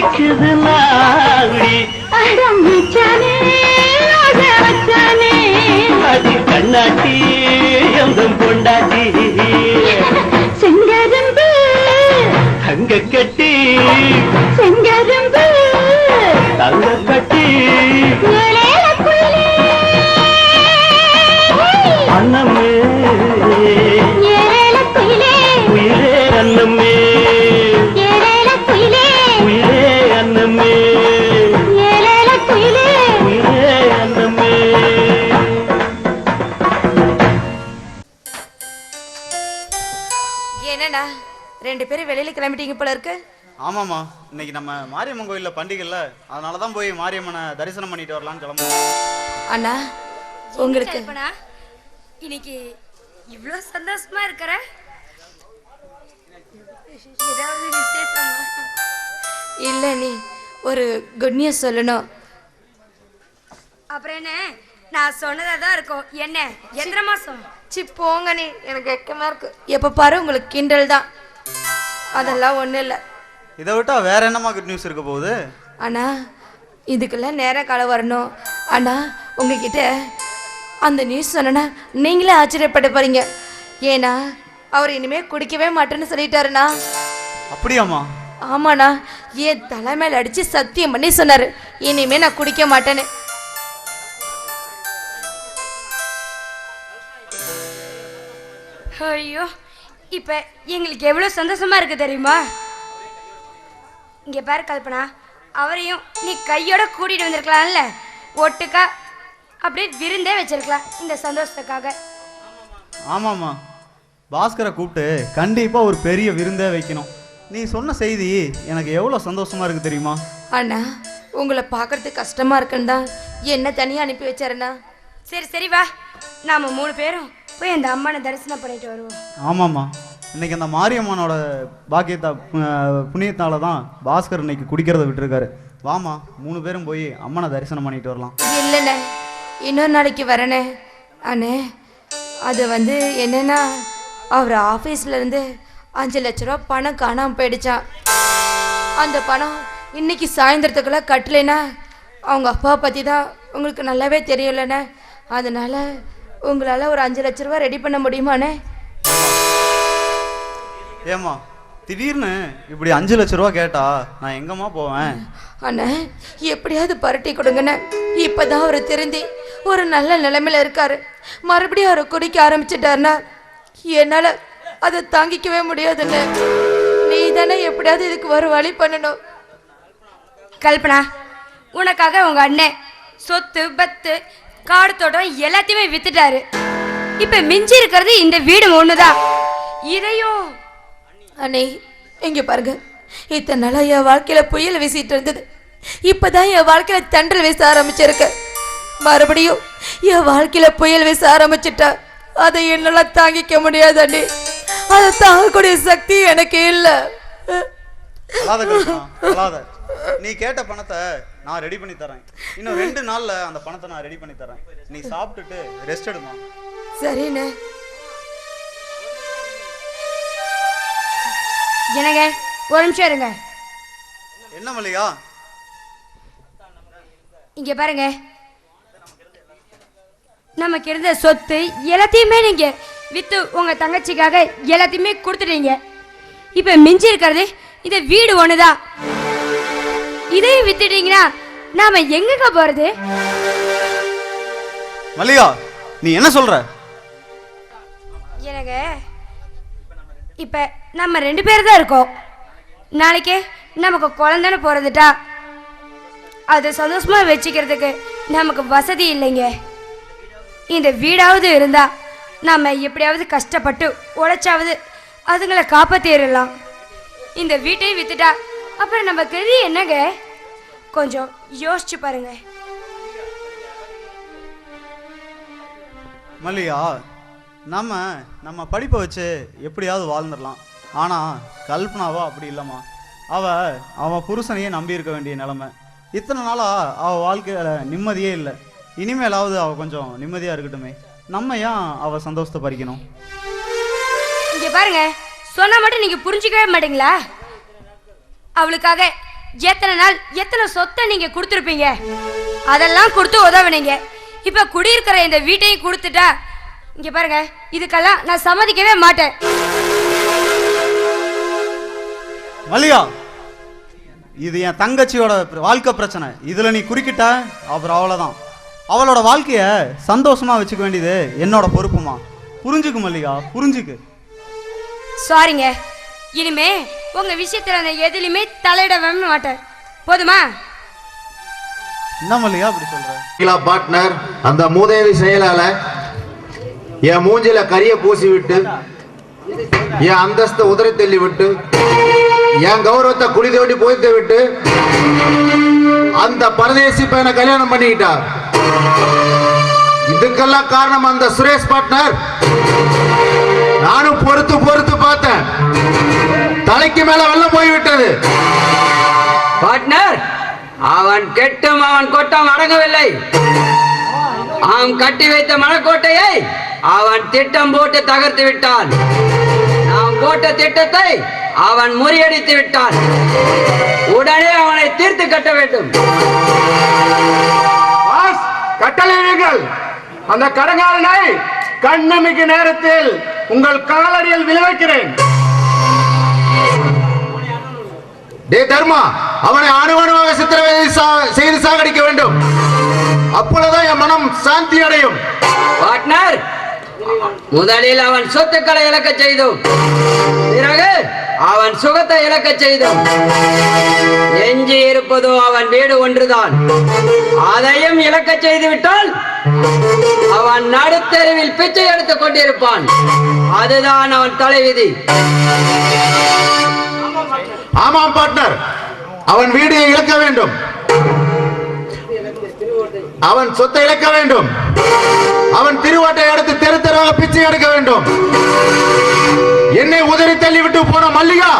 துடிக்குது நாடி அது கண்ணாட்டி எங்கும் கொண்டாட்டி செங்கரும்பு தங்க கட்டி செங்கரும்பு தங்க கட்டி அன்னமே உயிரே அன்னமே உயிரே அன்னமே உயிரே அன்னமே. என்னண்ணா 2 பேரும் வெளியில கிளம்பிட்டீங்க போல இருக்கு. ஆமாம்மா, இன்னைக்கு நம்ம மாரியம்மன் கோயிலில் பண்டிகைல, அதனால தான் போய் மாரியம்மனை தரிசனம் பண்ணிட்டு வரலான்னு கிளம்புவோம். அண்ணா உங்களுக்கு இன்னைக்கு இவ்வளோ சந்தோஷமா இருக்கிற ஏதாவது விசேஷமா? இல்லை, நீ ஒரு குட் நியூஸ் சொல்லணும். அப்புறம் என்ன, நான் சொன்னதா தான் இருக்கும். என்ன எந்திர மாசம் போங்க, நீ எனக்கு வெக்கமா இருக்கு. எப்போ பாரு உங்களுக்கு கிண்டல் தான். அதெல்லாம் ஒன்றும் இல்லை. இதை விட்டா வேற என்னமா குட் நியூஸ் இருக்க போகுது? அண்ணா இதுக்கெல்லாம் நேரம் காலம் வரணும். அண்ணா உங்ககிட்ட அந்த நியூஸ் சொன்னா நீங்களே ஆச்சரியப்பட்டு போறீங்க. ஏன்னா அவர் இனிமேல் குடிக்கவே மாட்டேன்னு சொல்லிட்டாருண்ணா. அப்படியாம்மா? ஆமாண்ணா, என் தலைமையில் அடித்து சத்தியம் பண்ணி சொன்னார் இனிமே நான் குடிக்க மாட்டேன்னு. ஐயோ, இப்போ எங்களுக்கு எவ்வளோ சந்தோஷமா இருக்கு தெரியுமா? இங்கே பாரு கல்பனா, அவரையும் நீ கையோட கூட்டிகிட்டு வந்திருக்கலாம்ல. ஒட்டுக்கா அப்படியே விருந்தே வச்சிருக்கலாம் இந்த சந்தோஷத்துக்காக. ஆமாம்மா, பாஸ்கரை கூப்பிட்டு கண்டிப்பாக ஒரு பெரிய விருந்தே வைக்கணும். நீ சொன்ன செய்தி எனக்கு எவ்வளோ சந்தோஷமா இருக்கு தெரியுமா? அண்ணா உங்களை பார்க்கறதுக்கு கஷ்டமா இருக்குன்னு தான் என்ன தனியாக அனுப்பி வச்சாருண்ணா. சரி சரி வா, நாம 3 பேரும் போய் அந்த அம்மனை தரிசனம் பண்ணிட்டு வருவோம். ஆமாம்மா, இன்னைக்கு அந்த மாரியம்மனோட பாக்கியத்தா புண்ணியத்தால தான் பாஸ்கர் இன்னைக்கு குடிக்கிறத விட்டுருக்காரு. வாமா, 3 பேரும் போய் அம்மனை தரிசனம் பண்ணிட்டு வரலாம். இல்லைண்ணே, இன்னொரு நாளைக்கு வரேனே. அண்ணே அது என்னன்னா, அவர் ஆஃபீஸ்லேருந்து 5 லட்ச ரூபா பணம் காணாமல் போயிடுச்சான். அந்த பணம் இன்னைக்கு சாயந்தரத்துக்குள்ளே கட்டலைன்னா அவங்க அப்பாவை பற்றி தான் உங்களுக்கு நல்லாவே தெரியலண்ணே. அதனால் உங்களால் ஒரு 5 லட்ச ரூபா ரெடி பண்ண முடியுமாண்ணே? ஏம்மா திடீர்னு இப்படி 5 லட்ச ரூபா கேட்டா நான் எங்கம்மா போவேன்? அண்ணே எப்படியாவது பரட்டி கொடுங்கண்ணே. இப்போதான் அவர் திருந்தி ஒரு நல்ல நிலைமையில இருக்காரு. மறுபடியும் அவர் குடிக்க ஆரம்பிச்சிட்டாருன்னா என்னால் அதை தாங்கிக்கவே முடியாதுண்ணே. நீ தானே எப்படியாவது இதுக்கு ஒரு வழி பண்ணணும். கல்பனா, உனக்காக உங்க அண்ணன் சொத்து பத்து காடு தோட்டம் எல்லாத்தையுமே வித்துட்டாரு. இப்ப மிஞ்சி இருக்கிறது இந்த வீடு ஒண்ணுதான். இதையும் அண்ணே இங்க பாருங்க, இத்தனை நாளா என் வாழ்க்கையில புயல் வீசிட்டு இருந்தது. இப்பதான் என் வாழ்க்கையில தண்டல் வீச ஆரம்பிச்சிருக்கு. மறுபடியும் என் வாழ்க்கையில புயல் வீச ஆரம்பிச்சுட்டா அதை என்னால தாங்கிக்க முடியாது அண்ணே. அதை தாங்கக்கூடிய சக்தி எனக்கு இல்லை. நீ கேட்ட பணத்தை நான் ரெடி பண்ணி தரேன். இன்னும் 2 நாள்ல அந்த பணத்தை நான் ரெடி பண்ணி தரேன். நீ சாப்பிட்டுட்டு ரெஸ்ட் எடுமா. சரிண்ணே. என்னங்க ஒரு நிமிஷம் இருங்க. என்ன மல்லிகா? இங்க பாருங்க, நமக்கு இருந்த சொத்து எல்லாத்தையுமே நீங்க வித்து உங்க தங்கச்சிக்காக எல்லாத்தையுமே கொடுத்துட்டீங்க. இப்ப மிஞ்சி இருக்கிறது இந்த வீடு ஒண்ணுதான். இதையும் வித்துட்டீங்கன்னா நாம எங்க போறது? மல்லிகா நீ என்ன சொல்ற? எனக்கு இப்ப நம்ம 2 பேர் தான் இருக்கோம். நாளைக்கு நமக்கு குழந்தைன்னு போறதுட்டா அது சந்தோஷமா வச்சுக்கிறதுக்கு நமக்கு வசதி இல்லைங்க. இந்த வீடாவது இருந்தா நம்ம எப்படியாவது கஷ்டப்பட்டு உழைச்சாவது அதுங்களை காப்பாத்திடலாம். இந்த வீட்டையும் வித்துட்டா அப்புறம் நம்ம கதி என்னங்க? கொஞ்சம் யோசிச்சு பாருங்க. மல்லிகா, நம்ம படிப்பை வச்சு எப்படியாவது வாழ்ந்துடலாம். ஆனால் கல்பனாவா அப்படி இல்லைம்மா. அவன் புருஷனையே நம்பி இருக்க வேண்டிய நிலைமை. இத்தனை நாளாக அவள் வாழ்க்கையில் நிம்மதியே இல்லை. இனிமேலாவது அவள் கொஞ்சம் நிம்மதியாக இருக்கட்டுமே. நம்ம ஏன் அவள் சந்தோஷத்தை பறிக்கணும்? இங்கே பாருங்க, சொன்னால் மட்டும் நீங்கள் புரிஞ்சிக்கவே மாட்டீங்களா? அவளுக்காக எத்தனை நாள் எத்தனை சொத்தை நீங்க கொடுத்துருப்பீங்க. அதெல்லாம் கொடுத்து உதவுனீங்க. இப்ப குடியிருக்கிற இந்த வீட்டையும் கொடுத்துட்டா இங்க பாருங்க, இதுக்கெல்லாம் நான் சம்மதிக்கவே மாட்டேன். மல்லிகா, இது என் தங்கச்சியோட வாழ்க்கை பிரச்சனை. இதுல நீ குறுக்கிட்ட அப்புறம் அவ்வளவுதான். அவளோட வாழ்க்கைய சந்தோஷமா வச்சுக்க வேண்டியது என்னோட பொறுப்புமா. புரிஞ்சுக்கு மல்லிகா, புரிஞ்சுக்கு. சாரிங்க, இனிமே உங்க விஷயத்துல நான் எதுலையுமே தலையிடவே மாட்டேன். போதுமா? என்ன மல்லிகா அப்படி சொல்ற? பார்ட்னர், அந்த மூதேவி செயலால என் மூஞ்சில கரிய பூசி விட்டு, என் அந்தஸ்தை உதறி தள்ளி விட்டு, என் கௌரவத்தை குழி தோண்டி போய்த்து விட்டு அந்த பரதேசி பையனை கல்யாணம் பண்ணிக்கிட்டார். இதுக்கெல்லாம் காரணம் அந்த சுரேஷ் பார்ட்னர். நானும் பொறுத்து பொறுத்து பார்த்தேன், தலைக்கு மேல வெள்ளம் போய்விட்டது. பார்ட்னர், அவன் கெட்டும் அவன் கொட்டம் அடங்கவில்லை. அவன் கட்டி வைத்த மனக்கோட்டையை அவன் திட்டம் போட்டு தகர்த்து விட்டான். நாம் போட்ட திட்டத்தை அவன் முறியடித்து விட்டான். உடனே அவனை தீர்த்து கட்ட வேண்டும். கட்டளையிடுங்கள். அந்த கடங்காரனை கண்ணமிக்கு நேரத்தில் உங்கள் காலடியில் விளைவிக்கிறேன். டே தர்மா, அவனை அணுவணுவாக சித்திரவதை செய்து சாகடிக்க வேண்டும். அப்பொழுதுதான் என் மனம் சாந்தி அடையும். பார்ட்னர், முதலில் அவன் சொத்துக்களை இழக்க செய்தோம், பிறகு அவன் சுகத்தை இழக்க செய்தோம். எஞ்சி இருப்பதோ அவன் வீடு ஒன்றுதான். அதையும் இழக்க செய்து விட்டால் அவன் நடுத்தெருவில் பிச்சை எடுத்துக் கொண்டிருப்பான். அதுதான் அவன் தலைவிதி. ஆமாம் பார்ட்னர், அவன் வீடு இழக்க வேண்டும், அவன் சொத்தை இழக்க வேண்டும், அவன் திருவாட்டை எடுத்து தெரு தெருவாக பிச்சை எடுக்க வேண்டும். என்னை உதறி தள்ளி விட்டு போன மல்லிகா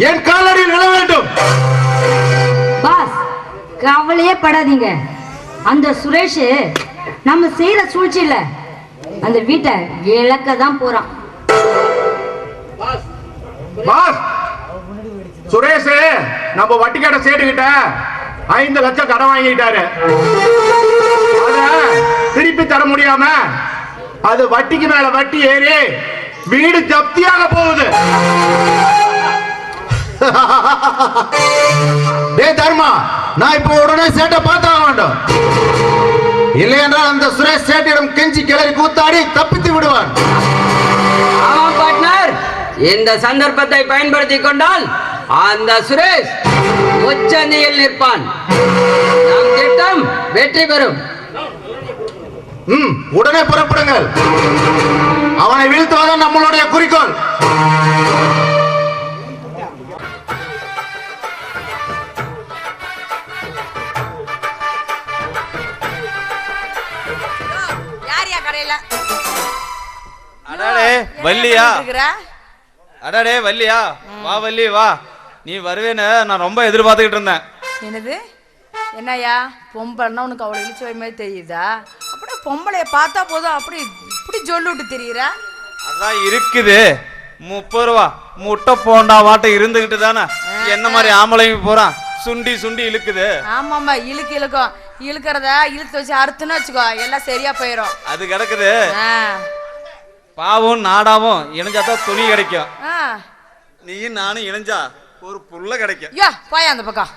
என் காலடியில் விழ வேண்டும். பாஸ், கவலையே படாதீங்க. அந்த சுரேஷ் நம்ம செய்யற சூழ்ச்சியில அந்த வீட்டை இழக்க தான் போறான். பாஸ், சுரேஷ் நம்ம வட்டிக்கார சேட்டுக்கிட்ட 5 லட்சம் கடன் வாங்கிட்டாரு. திருப்பி தர முடியாம அது வட்டிக்கு மேல வட்டி ஏறி வீடு ஜப்தியாக போகுது. டே தர்மா, நான் இப்ப உடனே சேட்டை பார்த்தாக வேண்டும். இல்லை என்றால் அந்த சுரேஷ் சேட்டிடம் கெஞ்சி கிளறி கூத்தாடி தப்பித்து விடுவான். ஆமாம் பார்ட்னர், இந்த சந்தர்ப்பத்தை பயன்படுத்திக் கொண்டால் அந்த சுரேஷ் உச்சந்தியில் நிற்பான். நம் திட்டம் வெற்றி பெறும். உடனே புறப்படுங்கள். அவனை வீழ்த்துவதுதான் நம்மளுடைய குறிக்கோள். அடாடே வள்ளியா, அடாடே வள்ளியா, வா வள்ளி வா. நீ வருவேன்னு நான் ரொம்ப எதிர்பார்த்துக்கிட்டு இருந்தேன். என்னது? என்னய்யா, பொம்பளைன்னா உனக்கு அவ்வளோ இழிச்சவை மாதிரி தெரியுதா? அப்படியே பொம்பளைய பார்த்தா போதும் அப்படி இப்படி சொல்லிவிட்டு தெரியுறா? அதான் இருக்குது 30 ரூபா முட்டை போண்டா வாட்டை இருந்துகிட்டு தானே என்ன மாதிரி ஆம்பளைங்க போறான் சுண்டி சுண்டி இழுக்குது. ஆமாம்மா, இழுக்கும். இழுக்கிறத இழுத்து வச்சு அறுத்துன்னு வச்சுக்கோ, எல்லாம் சரியா போயிடும். அது கிடக்குது. பாவும் நாடாவும் இணைஞ்சாதான் துணி கிடைக்கும். நீயும் நானும் இணைஞ்சா ஒரு புல்ல கிடைக்கும். யா பாயா அந்த பக்கம்.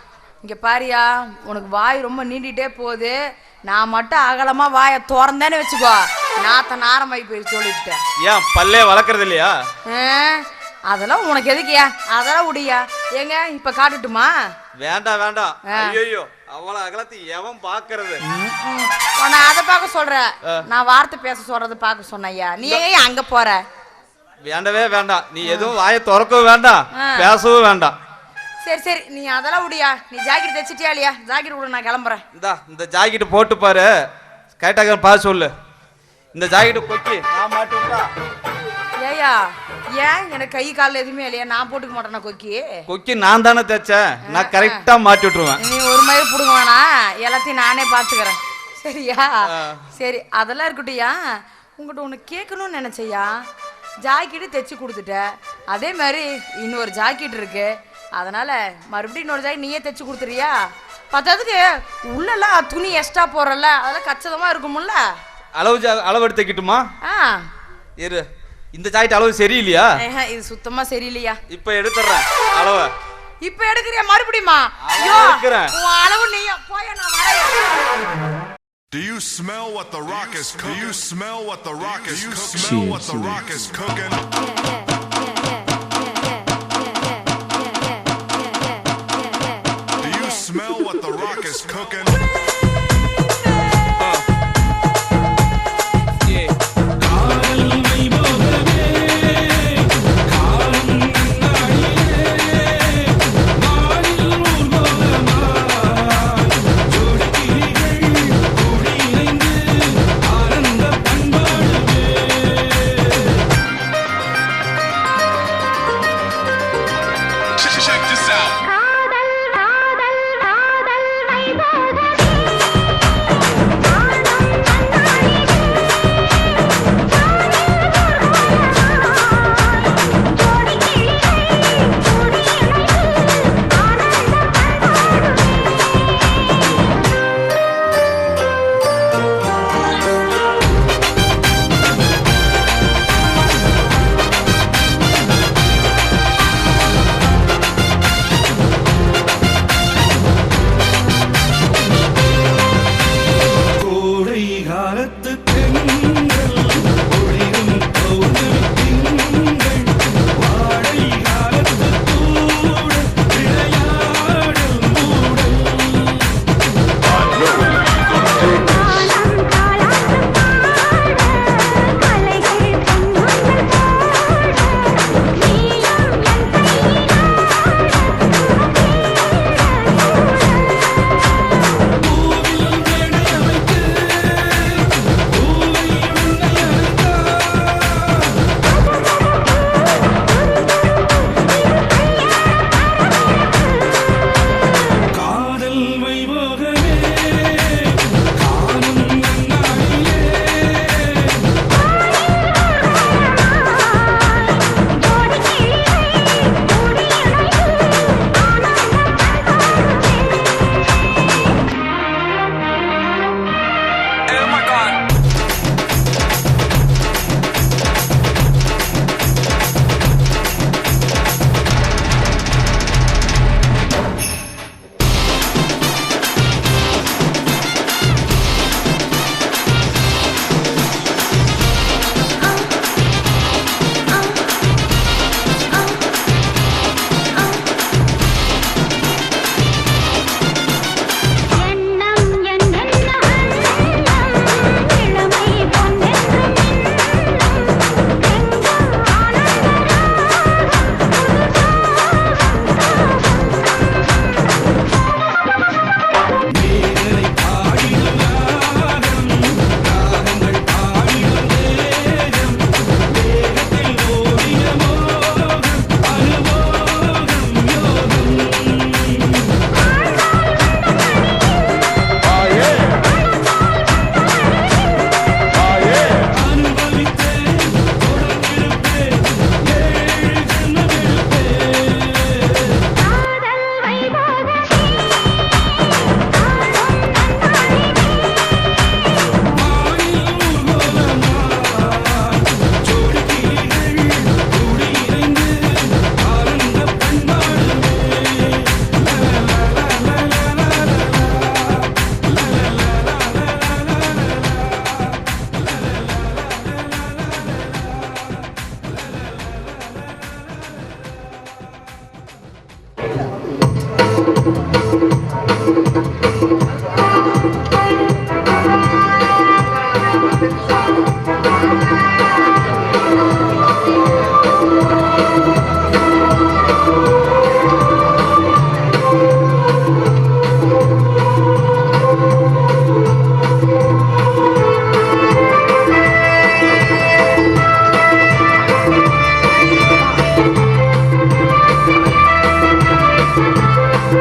இங்க பாரியா, உனக்கு வாய் ரொம்ப நீண்டிட்டே போகுது. நான் மட்டும் அகலமா வாயை திறந்தேன்னு வச்சுக்கோ, நாத்த நாரமாய் போய் சொல்லிவிட்டேன். ஏன் பல்லே வளர்க்கறது இல்லையா? அதெல்லாம் உனக்கு எதுக்குயா? அதெல்லாம் விடியா. ஏங்க இப்ப காட்டுட்டுமா? வேண்டாம் வேண்டாம். ஐயோ, அவ்வளவு அகலத்தை எவன் பாக்குறது? உன்னை அதை பார்க்க சொல்ற, நான் வார்த்தை பேச சொல்றது பார்க்க சொன்னையா. நீ ஏன் அங்க போற? வேண்டவே வேண்டாம். நீ எதுவும் வாயை திறக்கவும் வேண்டாம், பேசவும் வேண்டாம். சரி சரி, நீ அதெல்லாம் விடியா. நீ ஜாக்கெட் தைச்சிட்டியா இல்லையா? ஜாக்கெட் விட, நான் கிளம்புறேன். இந்த ஜாக்கெட் போட்டு பாரு, கரெக்டாக பார்த்து சொல்லு. இந்த ஜாக்கெட்டு கொக்கி நான் மாட்டி விட்டா. ஏயா, ஏன் எனக்கு கை காலில் எதுவுமே இல்லையா? நான் போட்டுக்க மாட்டேனா கொக்கி? கொக்கி நான் தானே தைச்சேன், நான் கரெக்டா மாட்டி விட்டுருவேன். நீ ஒரு மாதிரி பிடுங்க வேணாம், எல்லாத்தையும் நானே பார்த்துக்கிறேன். சரியா? சரி, அதெல்லாம் இருக்கட்டும். உங்கள்கிட்ட ஒன்று கேட்கணும்னு நினச்சையா. ஜாக்கெட்டு தைச்சி கொடுத்துட்ட, அதே மாதிரி இன்னொரு ஜாக்கெட் இருக்கு, அதனால மறுபடியும் இன்னொரு ஜாக்கெட் நீயே தைச்சு கொடுத்துறியா? பத்தாதுக்கு உள்ளெல்லாம் துணி எக்ஸ்ட்ரா போடுறல, அதெல்லாம் கச்சிதமா இருக்கும்ல. அளவு எடுத்து தைக்கட்டுமா? இரு, இந்த ஜாக்கெட் அளவு சரியில்லையா? இது சுத்தமா சரியில்லையா? இப்ப எடுத்துறேன் அளவு. இப்ப எடுக்கறியா மறுபடியுமா? ஐயோ உன் அளவு நீ போய் நான் வரேன். Do you smell what the rock is cooking? Do you smell what the rock is cooking? Do you smell what the rock is cooking? Do you smell what the rock is cooking?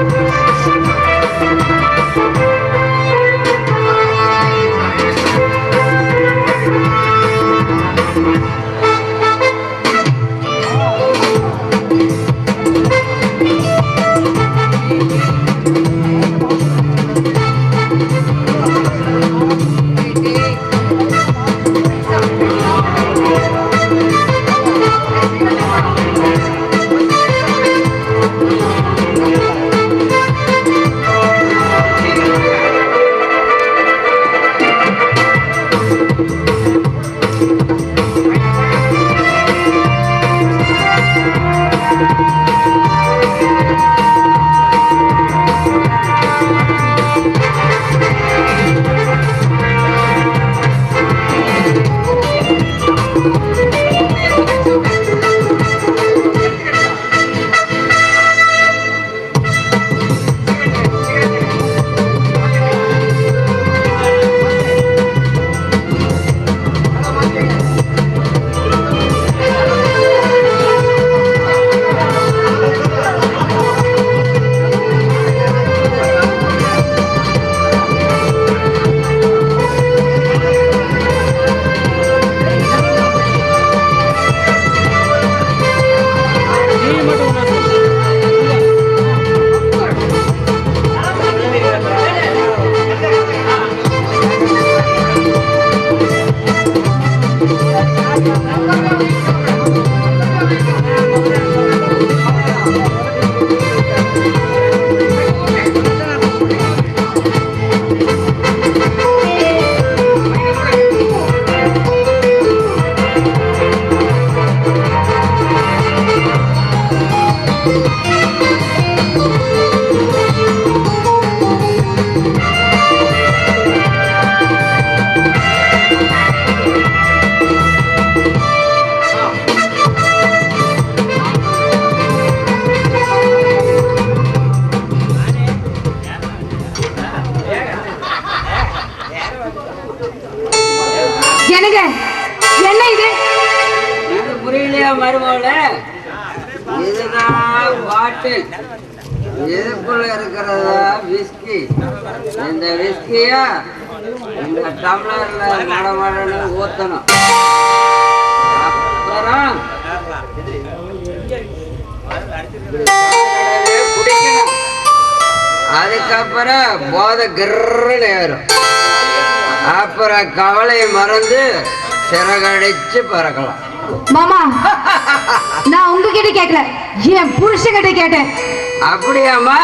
Thank you. என்னங்க என்ன இது? இது புரியலையா மருமகள? இதுதான் பாட்டில். இதுக்குள்ள இருக்கிறதா whisky. இந்த விஸ்கிய இந்த டம்ளர்ல மடமடன்னு ஊத்தணும். அப்புறம் குடிக்கணும். அதுக்கப்புறம் போதை கிர்ன்னு ஏறும். அப்புறம் கவலை மறந்து சிறகடிச்சு பறக்கலாம். மாமா, நான் உங்ககிட்ட கேட்கல, என் புருஷன்கிட்ட கேட்டேன். அப்படியாம்மா?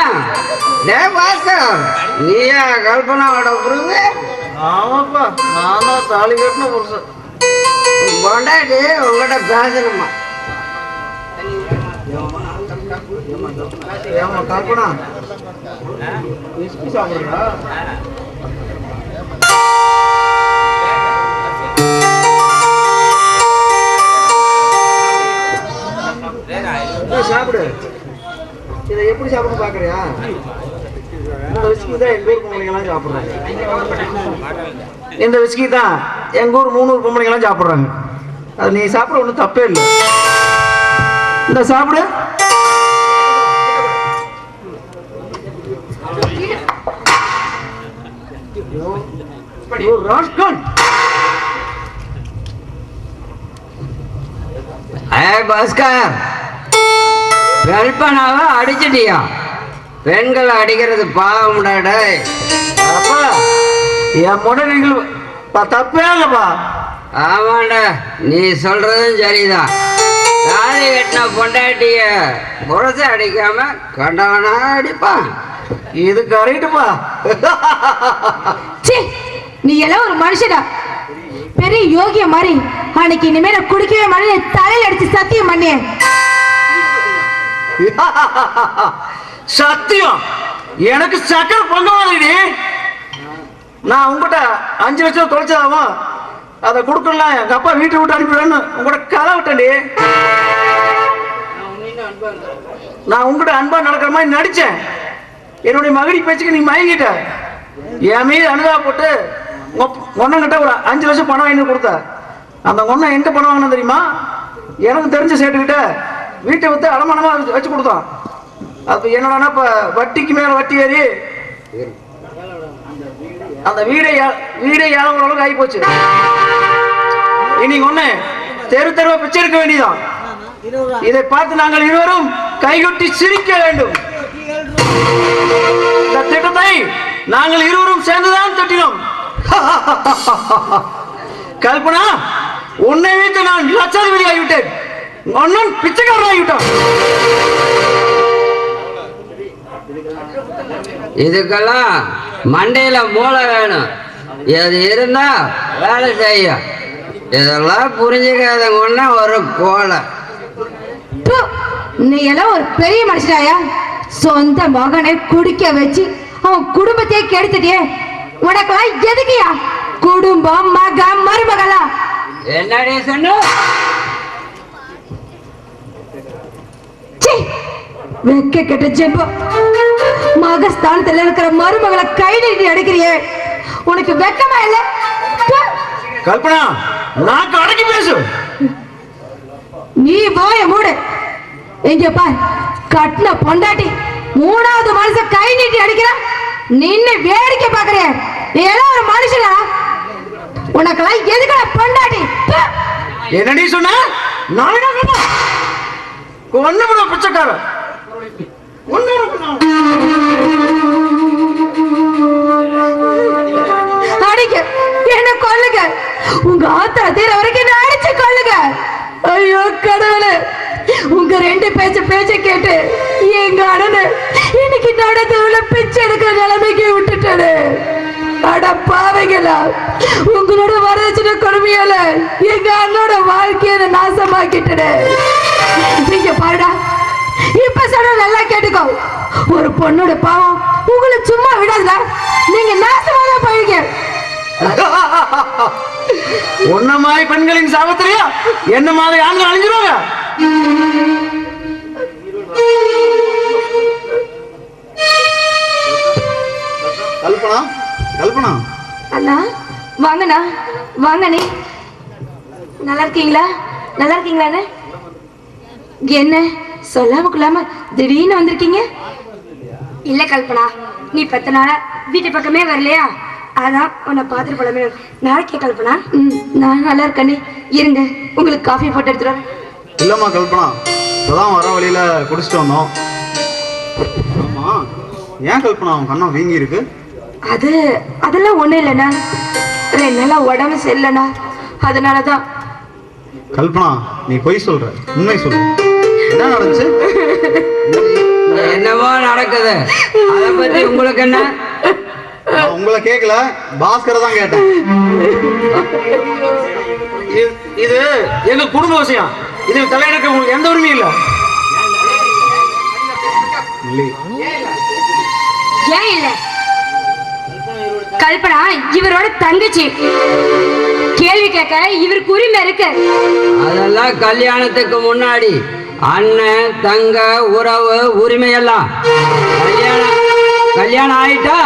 டே பாஸ்கர், நீயா கல்பனாவோட புருஷ? ஆமாப்பா, நான் தான் தாலி கட்டின புருஷன். பொண்டாட்டி உங்ககிட்ட பேசணுமா? ஏமா கல்பனா, விஸ்கி சாப்பிடுறா? சாப்பிடு. இதை எப்படி சாப்பிட பாக்குறியா? இந்த விஸ்கி தான் எங்க ஊர் பொம்பளைங்கெல்லாம் சாப்பிடுறாங்க. இந்த விஸ்கி தான் எங்க ஊர் 300 பொம்பளைங்கெல்லாம் சாப்பிடுறாங்க. அது நீ சாப்பிட ஒன்றும் தப்பே இல்லை. இந்த சாப்பிடு. பாஸ்கர், கல்பனாவை அடிச்சிட்டியா? பெண்களை அடிக்கிறது பாவம்டாடா. அப்பா, என் பொண்ணு தப்பே இல்லப்பா. ஆமாண்டா, நீ சொல்றதும் சரிதான். தாலி கட்டின பொண்டாட்டிய புரச அடிக்காம கண்டவனா அடிப்பான். இது கரெக்டுப்பா. நீ எல்லாம் ஒரு மனுஷடா, பெரிய யோகிய மாதிரி. அன்னைக்கு இனிமேல குடிக்கவே மாட்டேன் தலையில அடிச்சு சத்தியம் பண்ணி. சத்தியம் எனக்கு சக்கரை பொங்கவாதி. நான் உங்ககிட்ட 5 லட்சம் தொலைச்சதாவும் அதை கொடுக்கலாம், எங்க அப்பா வீட்டை விட்டு அனுப்பிடுவேன்னு உங்கள்கிட்ட கதை விட்டேன்டி. நான் உங்ககிட்ட அன்பா நடக்கிற மாதிரி நடிச்சேன். என்னுடைய மகடி பேச்சுக்கு நீ மயங்கிட்ட. என் மீது அனுதாபப்பட்டு ஒன்னங்கிட்ட ஒரு 5 லட்சம் பணம் வாங்கி கொடுத்த. அந்த ஒன்றை எங்க பணம் வாங்கினா தெரியுமா? எனக்கு தெரிஞ்ச சேட்டுக்கிட்ட வீட்டை விட்டு அடமானமா வச்சு கொடுத்தான். அது என்னன்னா இப்ப வட்டிக்கு மேல வட்டி ஏறி அந்த வீடே ஏழை அளவுக்கு ஆகி போச்சு. இன்னைக்கு ஒண்ணு தெரு தெருவா பிச்சை எடுக்க வேண்டியதான். இதை பார்த்து நாங்கள் இருவரும் கைகொட்டி சிரிக்க வேண்டும். இந்த திட்டத்தை நாங்கள் இருவரும் சேர்ந்துதான் தட்டினோம். கல்பனா, உன்னை வைத்து நான் லட்சாதிபதி ஆகிவிட்டேன். ஒன்னன் பிச்சைக்காரன் ஆகிவிட்டான். இதுக்கெல்லாம் மண்டையில மூளை வேணும். இது இருந்தா வேலை செய்யும். இதெல்லாம் புரிஞ்சுக்காதவங்கன்னா ஒரு கோலை. நீ எல்லாம் ஒரு பெரிய மனுஷனாயா? சொந்த மகனை குடிக்க வச்சு அவன் குடும்பத்தையே கெடுத்துட்டியே. உனக்கெல்லாம் எதுக்குயா குடும்பம், மக, மருமகளா? என்னடி சொன்ன? வெக்க கெட்ட ஜெம்பம். மகஸ்தானத்துல இருக்கிற மருமகளை கை நீட்டி அடிக்கிறியே, உனக்கு வெக்கமா இல்ல? கல்பனா, நாக்கு அடக்கி பேசு. நீ வாய மூடு. இங்க பார், கட்டின பொண்டாட்டி 3வது மனுஷன் கை நீட்டி அடிக்கிறான், நின்னு வேடிக்கை பாக்குறிய. நீ எல்லாம் ஒரு மனுஷனா? உனக்கெல்லாம் எதுக்குடா பொண்டாட்டி? என்னடி சொன்ன? நான் என்ன சொன்ன? ஒண்ணு பிச்சைக்காரன். அடிக்க என்ன கொல்லுங்க. உங்க ஆத்தா தீர வரைக்கும் என்ன அடிச்சு கொல்லுங்க. ஐயோ கடவுளே, உங்க 2 பேச்ச கேட்டு எங்க அண்ணனை இன்னைக்கு நடத்துல பிச்சை எடுக்கிற நிலைமைக்கு விட்டுட்டாரு. அட பாவைகளா, உங்களோட வரதட்சணை கொடுமையால எங்க அண்ணோட வாழ்க்கையை நாசமாக்கிட்டே. நீங்க பாருடா, இப்ப சொல்ற நல்லா கேட்டுக்கோ. ஒரு பொண்ணோட பாவம் உங்களை சும்மா விடாதுல. நீங்க நாசமாதான் போவீங்க. உன்ன மாதிரி பெண்களின் சாபத்திலையா என்ன மாதிரி ஆண்கள் அழிஞ்சிருவாங்க. கல்பனா, கல்பனா. அண்ணா வாங்கண்ணா, வாங்கண்ணே. நல்லா இருக்கீங்களா? நல்லா இருக்கீங்களாண்ணே? என்ன சொல்லாம கொள்ளாம திடீர்னு வந்திருக்கீங்க? இல்ல கல்பனா, நீ 10 நாளா வீட்டு பக்கமே வரலையா, அதான் உன்னை பார்த்துட்டு போலாமே. நாளைக்கே கல்பனா. நான் நல்லா இருக்கண்ணே. இருங்க, உங்களுக்கு காஃபி போட்டு எடுத்துட்டு. இல்லம்மா கல்பனா, இப்பதான் வர வழியில குடிச்சிட்டு வந்தோம். ஆமா, ஏன் கல்பனா அவன் கண்ணம் வீங்கி இருக்கு? அதெல்லாம் ஒண்ணும் இல்லைண்ணா. 2 நாளா உடம்பு சரியில்லைண்ணா, அதனாலதான். கல்பனா, நீ பொய் சொல்ற, உண்மை சொல்லு. என்ன நடந்துச்சு? என்னவோ நடக்குது, அதை பத்தி உங்களுக்கு என்ன? நான் உங்களை கேட்கல, பாஸ்கரை தான் கேட்டேன். இது எங்க குடும்ப விஷயம். இது தலையிடக்க உங்களுக்கு எந்த உரிமையும் இல்ல. ஏன் இல்ல? கல்பனா இவரோட தங்கச்சி, கேள்வி கேட்க இவருக்கு உரிமை இருக்கு. அதெல்லாம் கல்யாணத்துக்கு முன்னாடி அண்ணன் தங்க உறவு உரிமை எல்லாம். கல்யாணம் ஆயிட்டா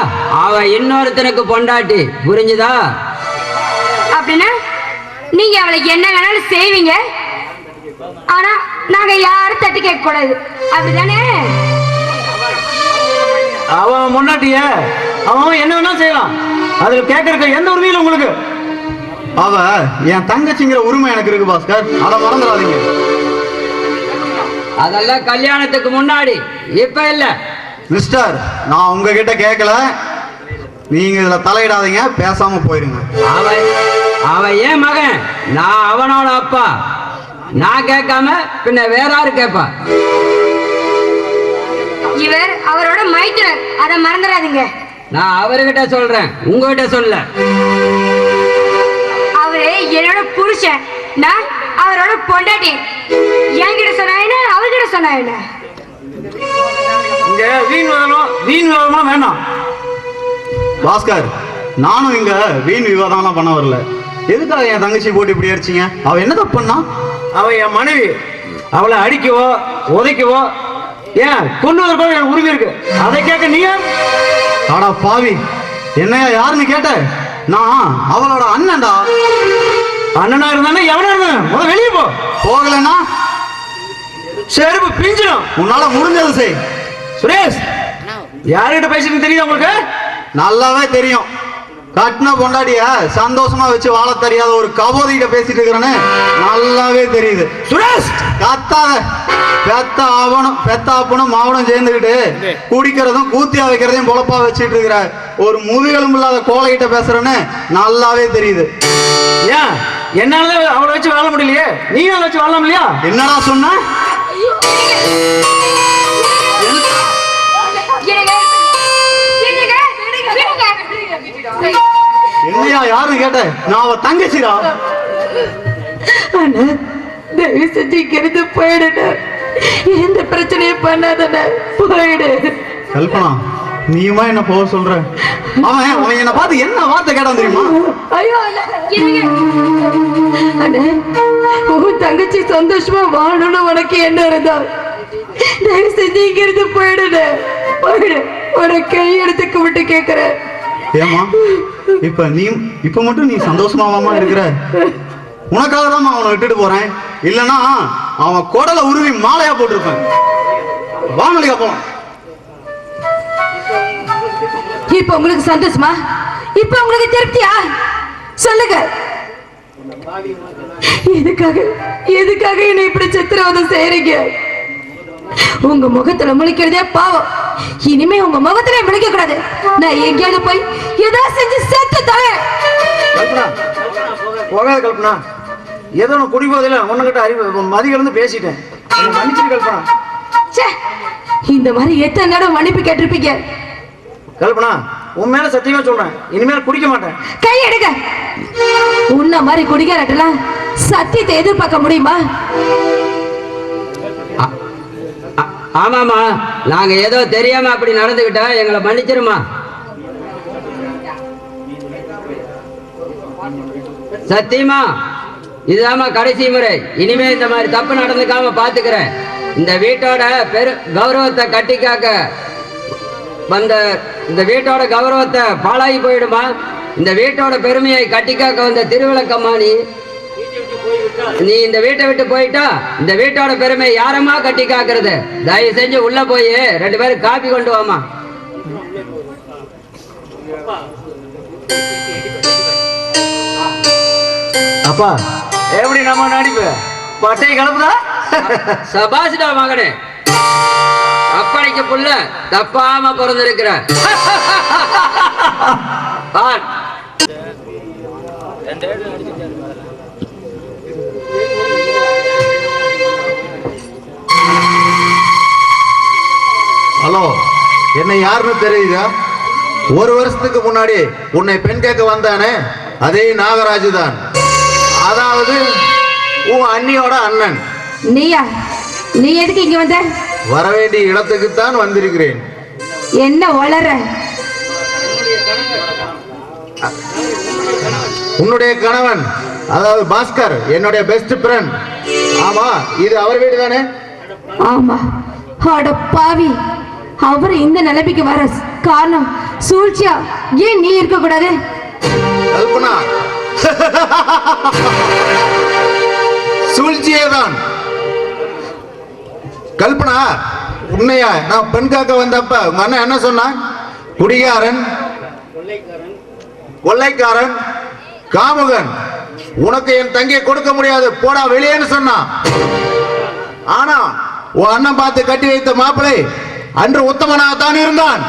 அவ இன்னொருத்தனுக்கு பொண்டாட்டி, புரிஞ்சுதா? அப்படின்னா நீங்க அவளை என்ன வேணாலும் செய்வீங்க, ஆனா நாங்க யாரும் தட்டி கேட்க கூடாது, அப்படிதானே? அவன் முன்னாட்டிய அவன் என்ன வேணா செய்யலாம், அதுல கேட்கறதுக்கு எந்த உரிமையும் இல்லை உங்களுக்கு. அவ என் தங்கச்சிங்கிற உரிமை எனக்கு இருக்கு பாஸ்கர், அதை மறந்துடாதீங்க. அதெல்லாம் கல்யாணத்துக்கு முன்னாடி, இப்ப இல்ல. மிஸ்டர், நான் உங்ககிட்ட கேட்கல, நீங்க இதுல தலையிடாதீங்க, பேசாம போயிருங்க. அவன் ஏன் மகன், நான் அவனோட அப்பா. நான் கேட்காம பின்ன வேற யாரு கேட்பா? இவர் அவரோட மைத்துனர், அதை மறந்துடாதீங்க. நான் அவர்கிட்ட சொல்றேன், உங்ககிட்ட சொல்ல. அவரு என்னோட புருஷன், நான் அவரோட பொண்டாட்டி. என்கிட்ட சொன்னா என்ன, அவர்கிட்ட சொன்னா என்ன? இங்க வீண் விவாதம் வேண்டாம். பாஸ்கர், நானும் இங்க வீண் விவாதம்லாம் பண்ண வரல. எதுக்காக என் தங்கச்சி போட்டு இப்படி அடிச்சீங்க? அவ என்ன தப்பு பண்ணா? அவ என் மனைவி, அவளை அடிக்கவோ உதைக்கவோ ஏன் கொண்டு எனக்கு உரிமை இருக்கு. அதை கேட்க நீ ஆடா பாவி, என்னையா யாருன்னு கேட்ட? நான் அவளோட அண்ணன்டா. அண்ணனா இருந்தானே எவனா இருந்தானே முதல்ல வெளியே போ. போகலன்னா செருப்பு பிஞ்சிடும். உன்னால முடிஞ்சது செய். சுரேஷ், யார்கிட்ட பேசிட்டு தெரியுது உங்களுக்கு? நல்லாவே தெரியும். கட்டின பொண்டாட்டிய சந்தோஷமா வச்சு வாழ தெரியாத ஒரு கபோதிகிட்ட பேசிட்டு இருக்கிறேன்னு நல்லாவே தெரியுது. சுரேஷ், கத்தாத. பெத்த அப்பனும் மாவனும் சேர்ந்துக்கிட்டு குடிக்கிறதும் கூத்தியா வைக்கிறதையும் பொழப்பா வச்சுட்டு இருக்கிற ஒரு முதுகெலும்பு இல்லாத கோழைகிட்ட பேசுறேன்னு நல்லாவே தெரியுது. ஏன் என்னால அவளை வச்சு வாழ முடியலையே, நீ அவளை வச்சு வாழலாம் இல்லையா? என்னடா சொன்ன? என்னையா யாருன்னு கேட்ட? நான் அவ தங்கச்சிடா. அண்ணா, தயவு செஞ்சு இங்கிருந்து போயிடுண்ணா. எந்த பிரச்சனையும் பண்ணாதண்ணா, போயிடு. கல்பனா, நீயுமா என்ன போக சொல்ற? அவன் என்ன பார்த்து என்ன வார்த்தை கேட்டான் தெரியுமா? ஐயோ அண்ணா, உன் தங்கச்சி சந்தோஷமா வாழணும்னு உனக்கு என்ன இருந்தா, தயவு செஞ்சு இங்கிருந்து போயிடுண்ணா, போயிடு. உனக்கு கையெடுத்துக்கு விட்டு கேட்கிறேன். ஏமா, இப்ப மட்டும் நீ சந்தோஷமாவாமா இருக்கிற? உனக்காக தான் அவனை விட்டுட்டு போறேன், இல்லனா அவன் குடலை உருவி மாலையா போட்டிருப்பேன். வாங்கலையா போலாம். இப்ப உங்களுக்கு சந்தோஷமா? இப்ப உங்களுக்கு திருப்தியா? சொல்லுங்க. எதுக்காக என்ன இப்படி சித்திரவதை செய்றீங்க? உங்க முகத்துல முழிக்கிறதே பாவம். இனிமே உங்க முகத்துல முழிக்க கூடாது. நான் எங்கேயாவது போய் ஏதாவது செஞ்சு சேர்த்து தரேன். கல்பனா, போகாத கல்பனா. ஏதோ ஒன்று குடிபோதில்லை, உன்கிட்ட அறிவு மதியிலிருந்து பேசிட்டேன். மன்னிச்சிரு கல்பனா. இந்த மாதிரி எத்தனை நேரம் மன்னிப்பு கேட்டிருப்பீங்க? கல்பனா, உன் மேல சத்தியமா சொல்றேன், இனிமேல் குடிக்க மாட்டேன். கை எடுங்க. உன்ன மாதிரி குடிக்காரட்டெல்லாம் சத்தியத்தை எதிர்பார்க்க முடியுமா? ஆமாமா, நாங்க ஏதோ தெரியாம அப்படி நடந்துக்கிட்டோம், எங்களை மன்னிச்சிருமா. சத்தியமா இதுதாம்மா கடைசி முறை. இனிமே இந்த மாதிரி தப்பு நடந்துக்காம பாத்துக்கிறேன். இந்த வீட்டோட கௌரவத்தை கட்டி காக்க வந்த இந்த வீட்டோட கௌரவத்தை பாழாகி போயிடுமா. இந்த வீட்டோட பெருமையை கட்டி காக்க வந்த திருவிளக்கம்மா, நீ இந்த வீட்டை விட்டு போயிட்டா இந்த வீட்டோட பெருமை யாரம்மா கட்டி காக்குறது? தயவு செஞ்சு உள்ள போய் 2 பேரும் காப்பி கொண்டு வாமா. அப்பா எப்படி நம்ம நடிப்பு பட்டை கலப்புதா? சபாசிடா மகனே, அப்பனைக்கு புள்ள தப்பாம பிறந்திருக்கிற. ஹலோ, என்னை யாருன்னு தெரியுதா? 1 வருஷத்துக்கு முன்னாடி உன்னை பெண் கேட்க வந்தானே, அதே நாகராஜு தான். அதாவது உன் அண்ணியோட அண்ணன். நீயா? நீ எதுக்கு இங்க வந்த? வர வேண்டிய இடத்துக்கு தான் வந்திருக்கிறேன். என்ன வளர? உன்னுடைய கணவன், அதாவது பாஸ்கர், என்னுடைய பெஸ்ட் ஃப்ரெண்ட். ஆமா, இது அவர் வீடு தானே? ஆமா. அட பாவி, அவர் இந்த நிலைமைக்கு வர காரணம் சூழ்ச்சியா? ஏன் நீ இருக்க கூடாது? கல்பனா, சூழ்ச்சியே தான். கல்பனா, உன்னையா நான் பெண் காக்க வந்தப்ப உங்க அண்ணன் என்ன சொன்னான்? குடிகாரன், கொள்ளைக்காரன், காமுகன், உனக்கு என் தங்கியை கொடுக்க முடியாது, போடா வெளியேன்னு சொன்னான். ஆனா உன் அண்ணன் பார்த்து கட்டி வைத்த மாப்பிளை அன்று உத்தமனாகத்தான் இருந்தான்.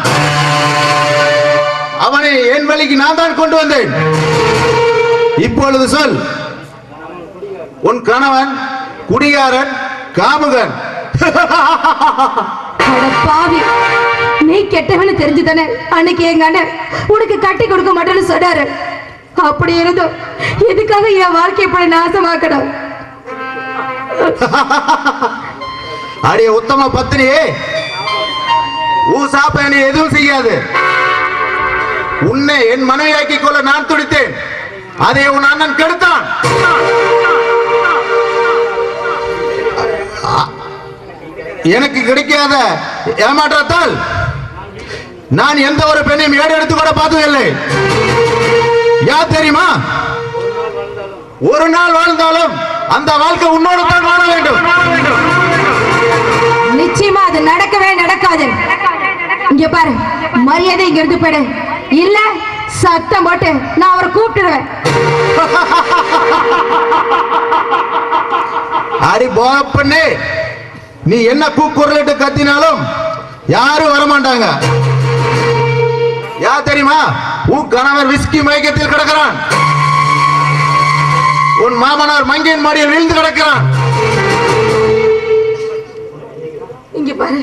அவனை என் வழிக்கு நான் தான் கொண்டு வந்தேன். இப்பொழுது சொல், உன் கணவன் குடிகாரன், காமுகன். பாவி, நீ கெட்டவனு தெரிஞ்சுதானே அன்னைக்கு எங்க அண்ணன் உனக்கு கட்டி கொடுக்க மாட்டேன்னு சொன்னாரு. அப்படி இருந்தும் எதுக்காக என் வாழ்க்கை இப்படி நாசமாக்கணும்? அடிய உத்தம பத்திரியே, ஊசாப்ப என்னை எதுவும் செய்யாது. உன்னை என் மனைவியாக்கிக் கொள்ள நான் துடித்தேன், அதை உன் அண்ணன் கெடுத்தான். எனக்கு கிடைக்காத ஏமாற்றத்தால் நான் எந்த ஒரு பெண்ணையும் ஏறெடுத்து கூட பார்த்ததில்லை. யார் தெரியுமா? ஒரு நாள் வாழ்ந்தாலும் அந்த வாழ்க்கை உன்னோடு தான் வாழ வேண்டும். நிச்சயமா அது நடக்கவே நடக்காது. இங்க பாரு, மரியாதை இங்க இருந்து போயிடு, இல்ல சத்தம் போட்டு நான் அவரை கூப்பிட்டுருவேன். அடி போகப்பண்ணே, நீ என்ன கூக்குரலிட்டு கத்தினாலும் யாரும் வரமாட்டாங்க. யார் தெரியுமா? உன் கணவர் விஸ்கி மயக்கத்தில் கிடக்கிறான். உன் மாமனார் மங்கையின் மாடியில் விழுந்து கிடக்கிறான். இங்க பாரு,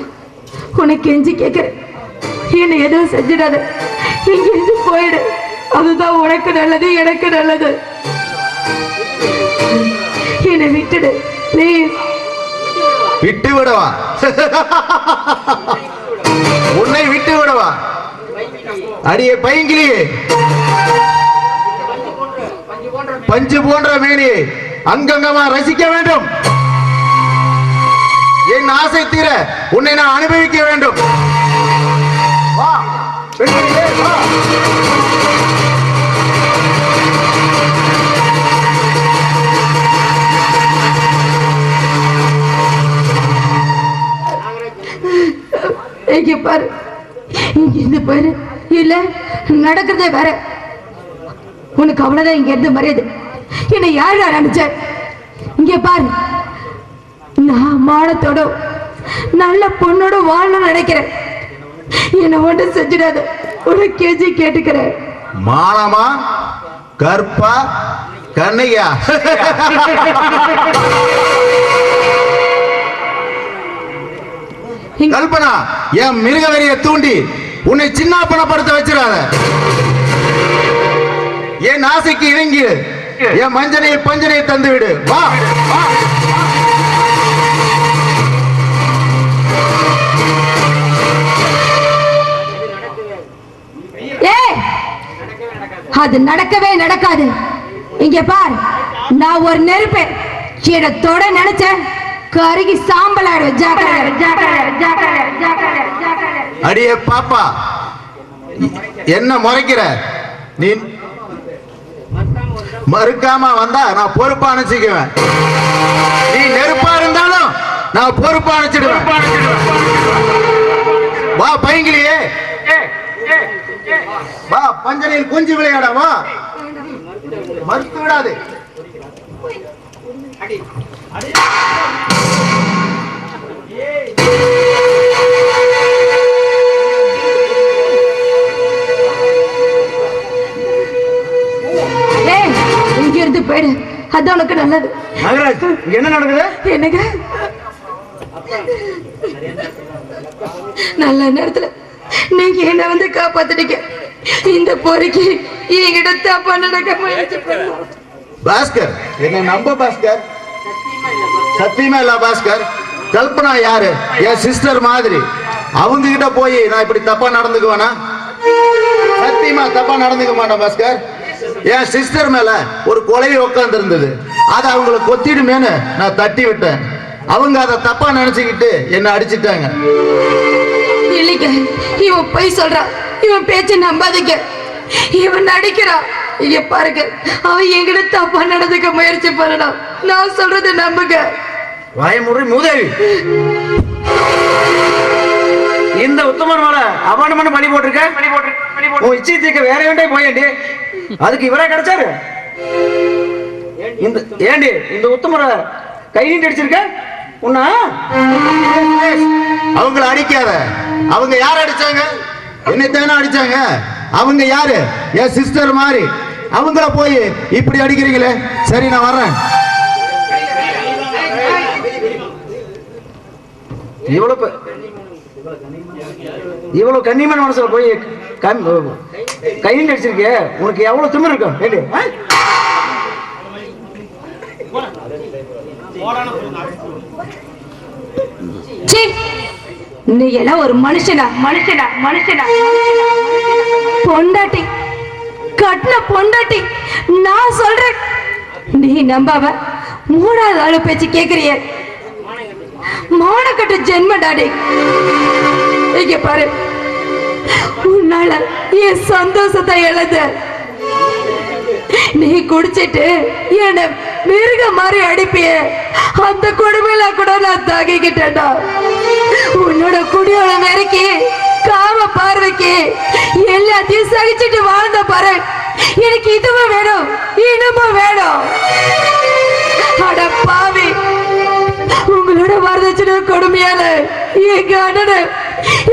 உனக்கு கெஞ்சி கேட்கிறேன், என்ன எதுவும் செஞ்சிடாத, இங்க இருந்து போயிடு. அதுதான் உனக்கு நல்லது, எனக்கு நல்லது. என்னை விட்டுடு ப்ளீஸ். விட்டு விடவா? உன்னை விட்டு விடவா? அடியே பைங்கிலியே, பஞ்சு போன்ற மேனியை அங்கங்கமா ரசிக்க வேண்டும். என் ஆசை தீர உன்னை நான் அனுபவிக்க வேண்டும். வா பெண்களே, வா. இங்க பாரு, இங்க இருந்து பாரு, இல்ல நடக்கிறதே வேற. உனக்கு அவ்வளவுதான் இங்க இருந்து மரியாதை. என்னை யாரா நினைச்ச? இங்க பாரு, நான் மானத்தோட நல்ல பொண்ணோட வாழணும்னு நினைக்கிறேன். என்ன ஒன்று செஞ்சிடாத, ஒரு கேஜி கேட்டுக்கிறேன். மானமா கற்பா கண்ணையா? கல்பனா, என் மிருகவெறியை தூண்டி உன்னை சின்ன பணப்படுத்த வச்சிடாத. என் ஆசைக்கு இறங்கி என் மஞ்சனை பஞ்சனை தந்து விடு. வா. அது நடக்கவே நடக்காது. இங்க பார், நான் ஒரு நெருப்பு கீழே தொட நினைச்சேன், கருகி சாம்பல் ஆயிடும். அடியே பாப்பா, என்ன முறைக்கிற நீ? மறுக்காம வந்தா நான் பொறுப்பா அனுப்பிச்சுக்குவேன். நீ நெருப்பா இருந்தாலும் நான் பொறுப்பா அனுப்பிச்சிடுவேன். வா பையங்கிலியே, வா பஞ்சனையில் குஞ்சு விளையாட வா, மறுத்து விடாது. இங்க இருந்து போயிடு, அது உனக்கு நல்லது. நாகராஜ், இங்க என்ன நடக்குது? என்னங்க நல்ல நேரத்துல நீங்க என்ன வந்து காப்பாத்திட்டீங்க. இந்த பொறுக்கி என்கிட்ட தப்பா நடக்க முயற்சி பண்ணலாம். பாஸ்கர், என்ன நம்ப பாஸ்கர்? சத்தியமா இல்ல பாஸ்கர். கல்பனா யாரு? என் சிஸ்டர் மாதிரி. அவங்க கிட்ட போய் நான் இப்படி தப்பா நடந்துக்குவேனா? சத்தியமா தப்பா நடந்துக்க மாட்டேன் பாஸ்கர். என் சிஸ்டர் மேல ஒரு கொலை உட்கார்ந்து இருந்தது, அதை அவங்களை கொத்திடுமேன்னு நான் தட்டி விட்டேன். அவங்க அதை தப்பா நினைச்சுக்கிட்டு என்ன அடிச்சிட்டாங்க. இல்லைங்க, இவன் பொய் சொல்றான். இவன் பேச்ச நம்பாதீங்க, இவன் நடிக்கிறான். இங்க பாருங்க, அவன் என்கிட்ட தப்பா நடந்துக்க முயற்சி பண்ணலாம். நான் சொல்றது நம்புங்க. வாயமுறை மூதேவி, இந்த உத்தமர் மேல அவமானமான பழி போட்டிருக்க. உன் இச்சைக்கு வேற வேண்டே போயேண்டி, அதுக்கு இவரா கிடைச்சாரு. இந்த ஏண்டி இந்த உத்தமரை கை நீட்டி அடிச்சிருக்க உன்ன? அவங்கள அடிக்காத. அவங்க யார் அடிச்சாங்க? என்னத்தானே அடிச்சாங்க. அவங்க யாரு? என் சிஸ்டர் மாதிரி. அவங்கள போய் இப்படி அடிக்கிறீங்களே. சரி, நான் வர்றேன். இவ்வளவு கண்ணியமான மனசுல போய் கை நீட்டி அடிச்சிருக்கே, உனக்கு எவ்வளவு திமிரு இருக்கும்? ஏண்டி நீ எல்லாம் ஒரு மனுஷனா? மனுஷனா? மனுஷனா? பொண்டாட்டி, கட்டின பொண்டாட்டி. நான் சொல்றேன், நீ நம்பாம மூணாவது ஆளு பேச்சு கேக்குறிய. மானக்கட்டு ஜென்மடாடி. இங்க பாரு, உன்னால என் சந்தோஷத்தை இழந்த. நீ குடிச்சிட்டு என்ன மிருக மாதிரி அடிப்பிய, அந்த கொடுமையில கூட நான் தாங்கிக்கிட்டேன்டா. உன்னோட குடியோட வெறிக்கு, காம பார்வைக்கு எல்லாத்தையும் சகிச்சுட்டு வாழ்ந்த பாரு. எனக்கு இதுவும் வேணும், இன்னமும் வேணும். அட பாவி, உங்களோட வரதட்சணை கொடுமையால எங்க அண்ணனை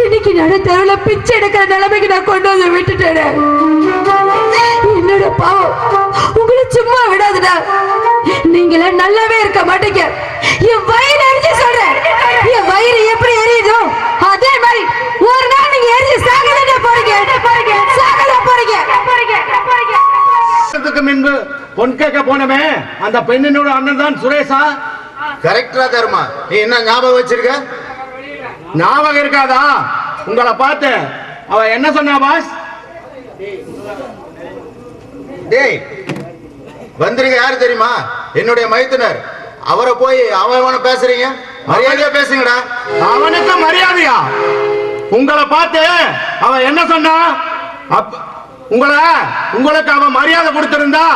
இன்னைக்கு நடுத்தருவுல பிச்சை எடுக்கிற நிலைமைக்கு நான் கொண்டு வந்து விட்டுட்டேன். என்னோட பாவம் உங்களை சும்மா விடாதுடா. நீங்கள நல்லாவே இருக்க மாட்டீங்க. என் வயிறு எரிஞ்சு சொல்றேன், என் வயிறு எப்படி எரியுதோ அதே மாதிரி ஒரு நாள் நீங்க எரிஞ்சு சாகதான் போறீங்க. முன்பு பொன் கேட்க போனமே அந்த பெண்ணினோட அண்ணன் தான் சுரேஷா? கரெக்டா தர்மா? நீ என்ன ஞாபகம் வச்சிருக்க? ஞாபகம் இருக்காதா? உங்களை பார்த்து அவ என்ன சொன்னா பாஸ்? டேய், வந்திருக்க யாரு தெரியுமா? என்னுடைய மைத்துனர். அவரை போய் அவன பேசுறீங்க? மரியாதையா பேசுங்கடா. அவனுக்கு மரியாதையா? உங்களை பார்த்து அவ என்ன சொன்னா? உங்களுக்கு அவன் மரியாதை கொடுத்திருந்தா